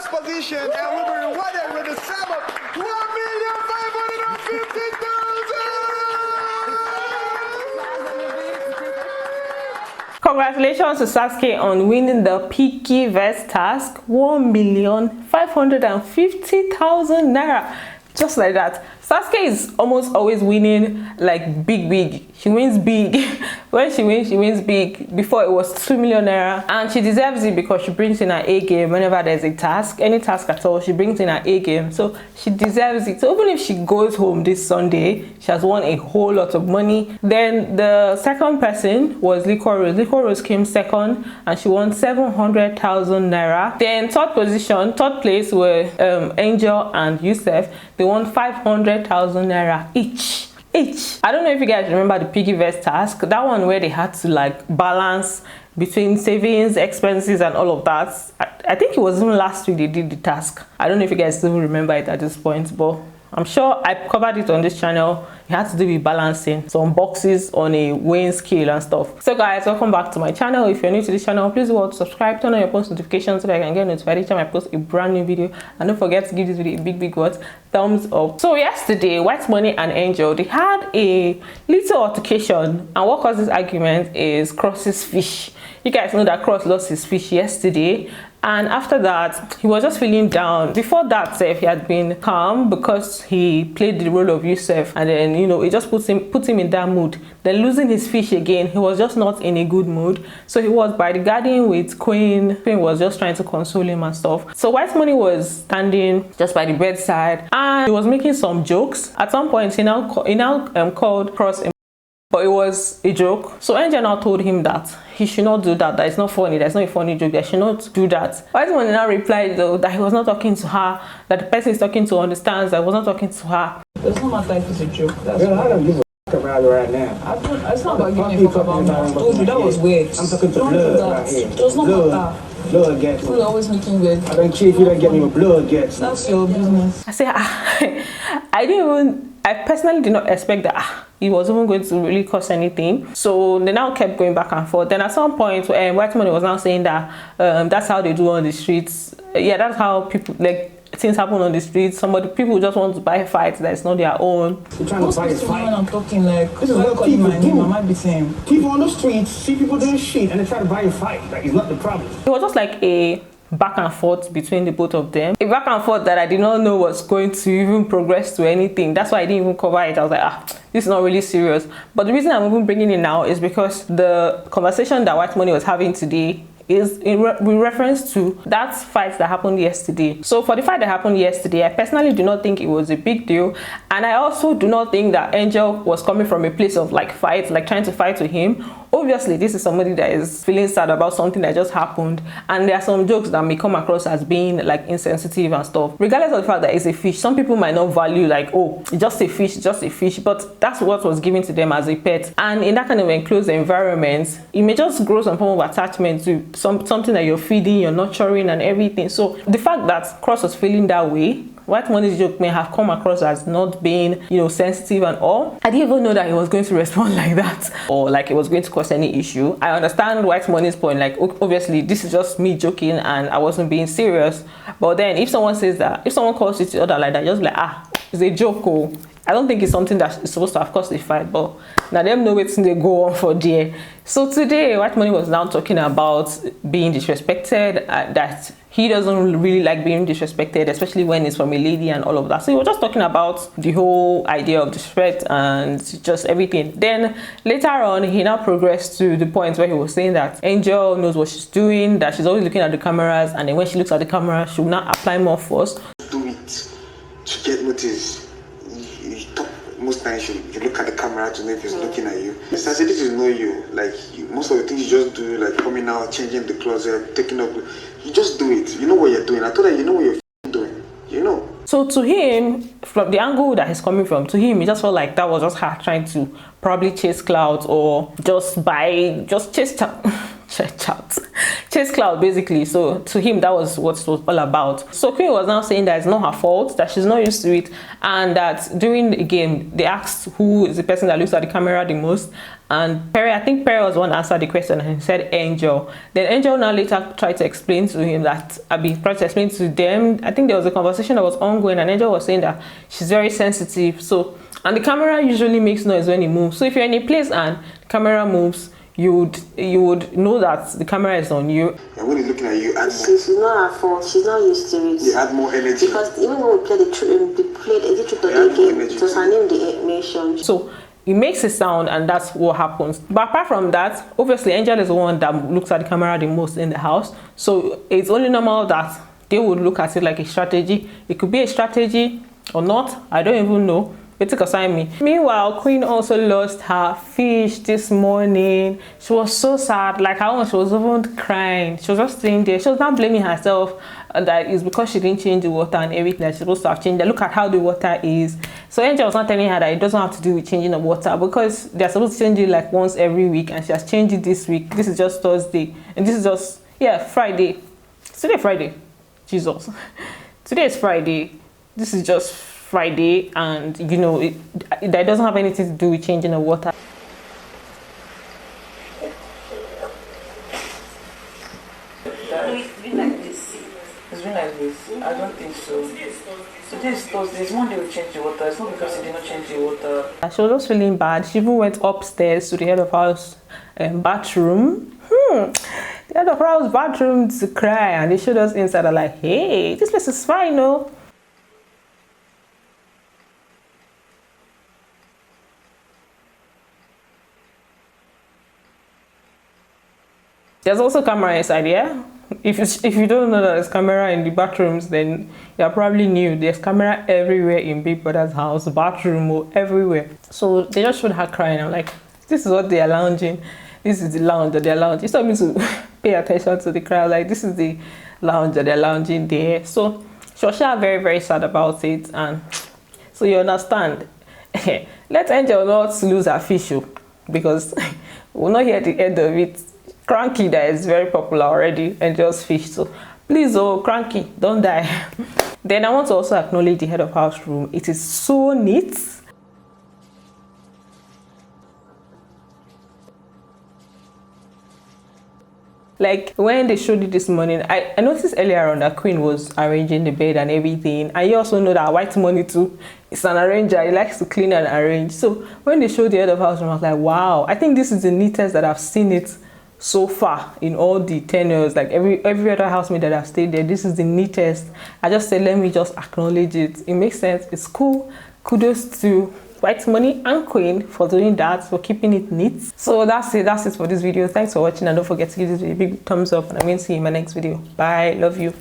position and we were rewarded with a sum of 1,550,000. Congratulations to Saskay on winning the PiggyVest task. 1,550,000 naira. Just like that. Saskay is almost always winning like big. She wins big. When she wins big. Before it was 2 million naira, and she deserves it because she brings in her A game whenever there's a task, any task at all. She brings in her A game, so she deserves it. So even if she goes home this Sunday, she has won a whole lot of money. Then the second person was Licorice. Licorice came second, and she won 700,000 naira. Then third place were Angel and Yusuf. They won 500,000 naira each. I don't know if you guys remember the PiggyVest task, that one where they had to like balance between savings, expenses, and all of that. I think it was even last week they did the task. I don't know if you guys still remember it at this point, but I'm sure I covered it on this channel. It had to do with balancing some boxes on a weighing scale and stuff. So guys, welcome back to my channel. If you're new to this channel, please do subscribe, turn on your post notifications so that I can get notified each time I post a brand new video. And don't forget to give this video a big thumbs up. So yesterday, White Money and Angel, they had a little altercation, and what caused this argument is Cross's fish. You guys know that Cross lost his fish yesterday, and after that he was just feeling down. Before that he had been calm because he played the role of Yusuf, and then it just put him in that mood. Then losing his fish again, he was just not in a good mood, so he was by the garden with Queen was just trying to console him and stuff. So White Money was standing just by the bedside and he was making some jokes. At some point he now called Cross, but it was a joke. So Angel now told him that he should not do that, that it's not funny, that's not a funny joke, that should not do that. White Money now replied though that he was not talking to her, that the person he's talking to understands that he was not talking to her. It's not matter if it's a joke. That's I don't give a about it right now. It's not about giving a fuck about me. I told you that was weird. I'm talking to blood right here. It was not matter. Blood gets me. People are always making weird. I don't care if you don't get me with blood gets me. That's your business. I say I personally did not expect that he was even going to really cause anything. So they now kept going back and forth. Then at some point, White Money was now saying that that's how they do on the streets. Yeah, that's how people, like, things happen on the streets. People just want to buy fights that it's not their own. You're trying to buy a fight. I'm talking like, this is what people do. I might be saying. People on the streets see people doing shit and they try to buy a fight. Like, it's not the problem. It was just like a back and forth between the both of them, a back and forth that I did not know was going to even progress to anything. That's why I didn't even cover it. I was like, this is not really serious. But the reason I'm even bringing it now is because the conversation that White Money was having today is in reference to that fight that happened yesterday. So for the fight that happened yesterday, I personally do not think it was a big deal, and I also do not think that Angel was coming from a place of like fight, like trying to fight with him. Obviously this is somebody that is feeling sad about something that just happened, and there are some jokes that may come across as being like insensitive and stuff, regardless of the fact that it's a fish. Some people might not value like, oh, it's just a fish, but that's what was given to them as a pet, and in that kind of enclosed environment it may just grow some form of attachment to something that you're feeding, you're nurturing and everything. So the fact that Cross was feeling that way, White Money's joke may have come across as not being, sensitive and all. I didn't even know that he was going to respond like that, or like it was going to cause any issue. I understand White Money's point, like obviously this is just me joking and I wasn't being serious. But then if someone says that, if someone calls it the other like that, just be like, it's a joke. Oh, I don't think it's something that is supposed to have caused a fight, but now them know what's they go on for there. So today White Money was now talking about being disrespected, that he doesn't really like being disrespected, especially when it's from a lady and all of that. So he was just talking about the whole idea of disrespect and just everything. Then later on he now progressed to the point where he was saying that Angel knows what she's doing, that she's always looking at the cameras, and then when she looks at the camera she will not apply more force. Do it to get noticed. Most times you look at the camera to know if it's looking at you. Sincerity is know you. Like most of the things you just do, like coming out, changing the closet, taking up, you just do it. You know what you're doing. I thought that you know what you're doing. You know. So to him, from the angle that he's coming from, to him, he just felt like that was just her trying to probably chase clouds, or just chase chase cloud basically. So to him, that was what it was all about. So Queen was now saying that it's not her fault, that she's not used to it, and that during the game they asked who is the person that looks at the camera the most, and Perry, I think Perry was the one that answered the question, and he said Angel. Then Angel now later tried to explain to him that tried to explain to them. I think there was a conversation that was ongoing, and Angel was saying that she's very sensitive. So, and the camera usually makes noise when it moves. So if you're in a place and the camera moves, you would know that the camera is on you. And when he's looking at you, add more. It's not her fault. She's not used to it. You add more energy. Because even when we played the truth of the game, it was her name they mentioned. So it makes a sound, and that's what happens. But apart from that, obviously Angel is the one that looks at the camera the most in the house. So it's only normal that they would look at it like a strategy. It could be a strategy or not. I don't even know. Me. Meanwhile, Queen also lost her fish this morning. She was so sad. Like, how much she was even crying. She was just sitting there. She was not blaming herself that it's because she didn't change the water and everything that she's supposed to have changed. Look at how the water is. So Angel was not telling her that it doesn't have to do with changing the water, because they're supposed to change it like once every week, and she has changed it this week. This is just Thursday, and this is just Friday. Today Friday. Jesus. Today is Friday. This is just Friday, and you know that doesn't have anything to do with changing the water. It's been like this. It's been like this. I don't think so. Today is Thursday. It's Monday we change the water. It's not because he did not change the water. She was just feeling bad. She even went upstairs to the head of house bathroom. The head of house bathroom to cry, and they showed us inside. I'm like, hey, this place is fine, no? There's also camera inside, yeah? If you don't know that there's camera in the bathrooms, then you're probably new. There's camera everywhere in Big Brother's house, bathroom, or everywhere. So they just showed her crying. I'm like, this is what they are lounging. This is the lounge that they're lounging. It's not me to pay attention to the crowd. Like, this is the lounge that they're lounging there. So she was very, very sad about it. And so you understand. Let Angel not lose her fish, because we'll not hear the end of it. Cranky that is very popular already, and just fish. So please, oh Cranky, don't die. Then I want to also acknowledge the head of house room. It is so neat. Like when they showed it this morning, I noticed earlier on that Queen was arranging the bed and everything. And you also know that White Money too is an arranger. He likes to clean and arrange. So when they showed the head of house room, I was like, wow, I think this is the neatest that I've seen it so far in all the tenures. Like every other housemate that I've stayed there, this is the neatest. I just said, let me just acknowledge it. It makes sense. It's cool. Kudos to White Money and Queen for doing that, for keeping it neat. So that's it for this video. Thanks for watching, and don't forget to give this video a big thumbs up, and I'm going to see you in my next video. Bye. Love you.